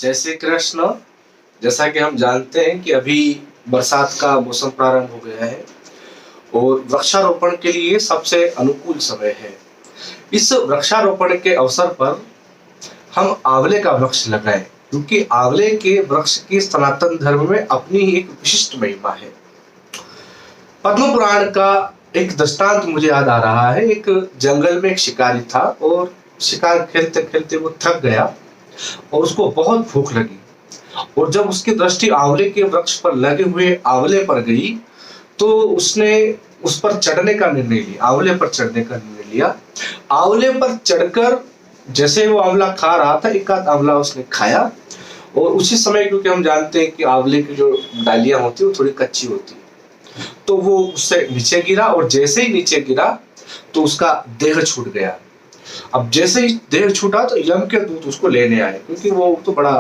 जय श्री कृष्ण। जैसा कि हम जानते हैं कि अभी बरसात का मौसम प्रारंभ हो गया है और वृक्षारोपण के लिए सबसे अनुकूल समय है। इस वृक्षारोपण के अवसर पर हम आंवले का वृक्ष लगाएं, क्योंकि आंवले के वृक्ष की सनातन धर्म में अपनी ही एक विशिष्ट महिमा है। पद्म पुराण का एक दृष्टांत मुझे याद आ रहा है। एक जंगल में एक शिकारी था और शिकार खेलते खेलते वो थक गया और उसको बहुत भूख लगी, और जब उसकी दृष्टि आंवले के वृक्ष पर लगे हुए आंवले पर गई तो उसने उस पर चढ़ने का निर्णय लिया। आंवले पर चढ़ने का निर्णय लिया। आंवले पर चढ़कर जैसे वो आंवला खा रहा था, एक आध आंवला उसने खाया, और उसी समय, क्योंकि हम जानते हैं कि आंवले की जो डालियां होती है वो थोड़ी कच्ची होती है, तो वो उससे नीचे गिरा, और जैसे ही नीचे गिरा तो उसका देह छूट गया। अब जैसे ही देह छूटा तो यम के दूत उसको लेने आए, क्योंकि वो तो बड़ा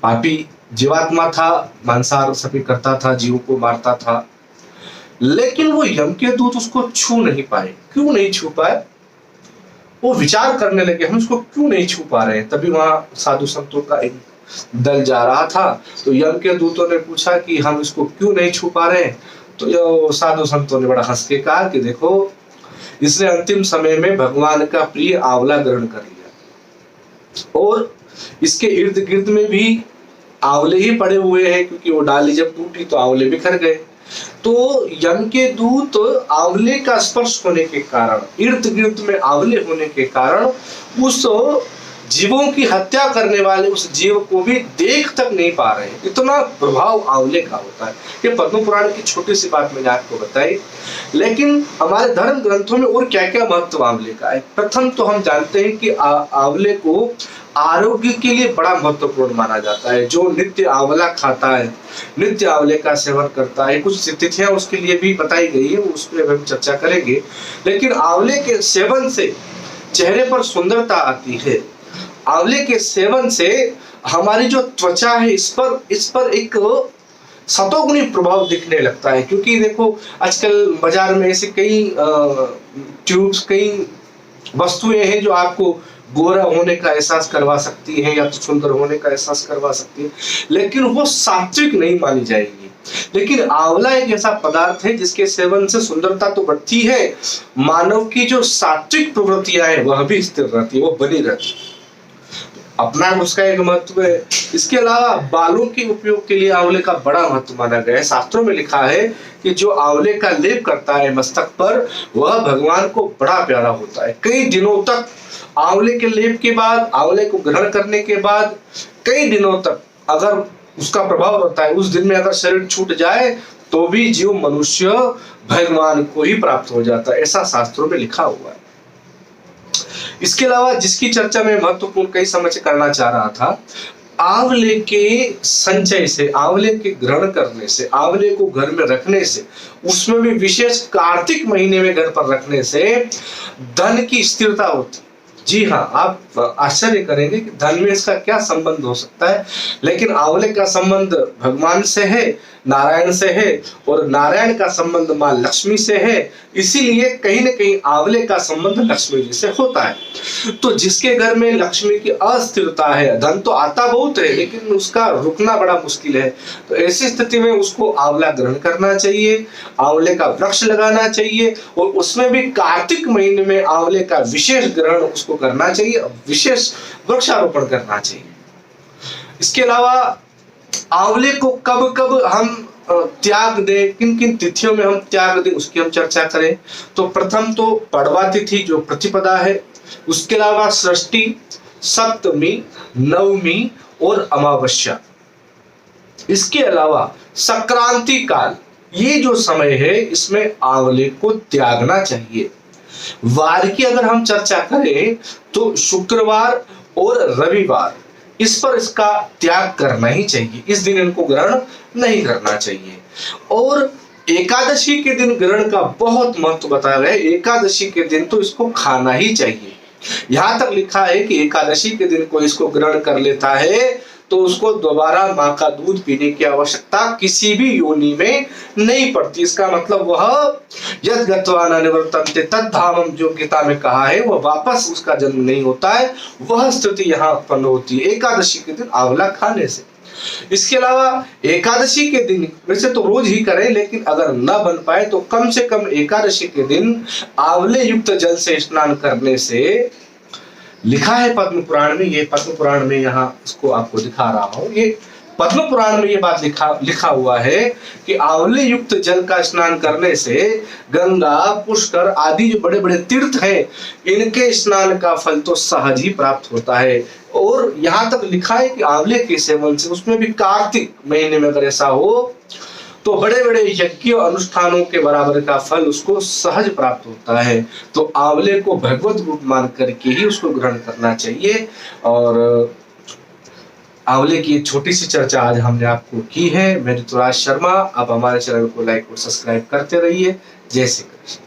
पापी जीवात्मा था, मांसाहार सभी करता था, जीवों को मारता था। लेकिन वो यम के दूत उसको छू नहीं पाए। क्यों नहीं छू पाए? वो विचार करने लगे, हम इसको क्यों नहीं छू पा रहे हैं। तभी वहां साधु संतों का एक दल जा रहा था, तो यम के दूतों ने पूछा कि हम इसको क्यों नहीं छू पा रहे हैं। तो ये साधु संतों ने बड़ा हंस के कहा कि देखो, इसने अंतिम समय में भगवान का प्रिय आंवला ग्रहण कर लिया, और इसके इर्द गिर्द में भी आंवले ही पड़े हुए हैं, क्योंकि वो डाली जब टूटी तो आंवले बिखर गए। तो यम के दूत आंवले का स्पर्श होने के कारण, इर्द गिर्द में आंवले होने के कारण, उस जीवों की हत्या करने वाले उस जीव को भी देख तक नहीं पा रहे। इतना प्रभाव आंवले का होता है। ये पद्म पुराण की छोटी सी बात मैंने आपको बताई, लेकिन हमारे धर्म ग्रंथों में और क्या क्या महत्व आंवले का है। प्रथम तो हम जानते हैं कि आंवले को आरोग्य के लिए बड़ा महत्वपूर्ण माना जाता है। जो नित्य आंवला खाता है, नित्य आंवले का सेवन करता है, कुछ तिथियां उसके लिए भी बताई गई है, उस पर हम चर्चा करेंगे। लेकिन आंवले के सेवन से चेहरे पर सुंदरता आती है। आंवले के सेवन से हमारी जो त्वचा है, इस पर एक सतोगुणी प्रभाव दिखने लगता है। क्योंकि देखो, आजकल बाजार में ऐसे कई ट्यूब्स, कई वस्तुएं हैं जो आपको गोरा होने का एहसास करवा सकती है या तो सुंदर होने का एहसास करवा सकती है, लेकिन वो सात्विक नहीं मानी जाएगी। लेकिन आंवला एक ऐसा पदार्थ है जिसके सेवन से सुंदरता तो बढ़ती है, मानव की जो सात्विक प्रवृत्तियां हैं वह भी स्थिर रहती है, वो बनी रहती है। अपना उसका एक महत्व है। इसके अलावा बालों के उपयोग के लिए आंवले का बड़ा महत्व माना गया है। शास्त्रों में लिखा है कि जो आंवले का लेप करता है मस्तक पर, वह भगवान को बड़ा प्यारा होता है। कई दिनों तक आंवले के लेप के बाद, आंवले को ग्रहण करने के बाद कई दिनों तक अगर उसका प्रभाव रहता है, उस दिन में अगर शरीर छूट जाए तो भी जीव मनुष्य भगवान को ही प्राप्त हो जाता है, ऐसा शास्त्रों में लिखा हुआ है। इसके अलावा जिसकी चर्चा में महत्वपूर्ण कई समय से करना चाह रहा था, आंवले के संचय से, आंवले के ग्रहण करने से, आंवले को घर में रखने से, उसमें भी विशेष कार्तिक महीने में घर पर रखने से धन की स्थिरता होती। जी हाँ, आप आश्चर्य करेंगे कि धन में इसका क्या संबंध हो सकता है, लेकिन आंवले का संबंध भगवान से है, नारायण से है, और नारायण का संबंध मां लक्ष्मी से है। इसीलिए कहीं न कहीं आंवले का संबंध लक्ष्मी जी से होता है। तो जिसके घर में लक्ष्मी की अस्थिरता है, धन तो आता बहुत है लेकिन उसका रुकना बड़ा मुश्किल है, तो ऐसी स्थिति में उसको आंवला ग्रहण करना चाहिए, आंवले का वृक्ष लगाना चाहिए, और उसमें भी कार्तिक महीने में आंवले का विशेष ग्रहण उसको करना चाहिए, विशेष वृक्षारोपण करना चाहिए। इसके अलावा आंवले को कब कब हम त्याग दें, किन किन तिथियों में हम त्याग दें, उसकी हम चर्चा करें। तो प्रथम तो पड़वा तिथि जो प्रतिपदा है, उसके अलावा षष्ठी, सप्तमी, नवमी और अमावस्या। इसके अलावा संक्रांति काल, ये जो समय है इसमें आंवले को त्यागना चाहिए। वार की अगर हम चर्चा करें तो शुक्रवार और रविवार, इस पर इसका त्याग करना ही चाहिए। इस दिन इनको ग्रहण नहीं करना चाहिए। और एकादशी के दिन ग्रहण का बहुत महत्व बताया गया है। एकादशी के दिन तो इसको खाना ही चाहिए। यहां तक लिखा है कि एकादशी के दिन कोई इसको ग्रहण कर लेता है तो उसको दोबारा माँ का दूध पीने की आवश्यकता किसी भी योनि में नहीं पड़ती। इसका मतलब वह यद गत्वा न निवर्तन्ते तद धामम, जो गीता में कहा है, वह वापस उसका जन्म नहीं होता है, वह स्थिति यहाँ उत्पन्न होती है एकादशी के दिन आंवला खाने से। इसके अलावा एकादशी के दिन वैसे तो रोज ही करें, लेकिन अगर न बन पाए तो कम से कम एकादशी के दिन आंवले युक्त जल से स्नान करने से, लिखा है पद्म पुराण में, ये पद्म पुराण में यहाँ इसको आपको दिखा रहा हूं, ये पद्म पुराण में ये बात लिखा हुआ है कि आंवले युक्त जल का स्नान करने से गंगा, पुष्कर आदि जो बड़े बड़े तीर्थ हैं, इनके स्नान का फल तो सहज ही प्राप्त होता है। और यहाँ तक लिखा है कि आंवले के सेवन से, उसमें भी कार्तिक महीने में अगर ऐसा हो, तो बड़े बड़े यज्ञ अनुष्ठानों के बराबर का फल उसको सहज प्राप्त होता है। तो आंवले को भगवत रूप मान करके ही उसको ग्रहण करना चाहिए। और आंवले की एक छोटी सी चर्चा आज हमने आपको की है। मैं ऋतुराज शर्मा। आप हमारे चैनल को लाइक और सब्सक्राइब करते रहिए। जय श्री कृष्ण।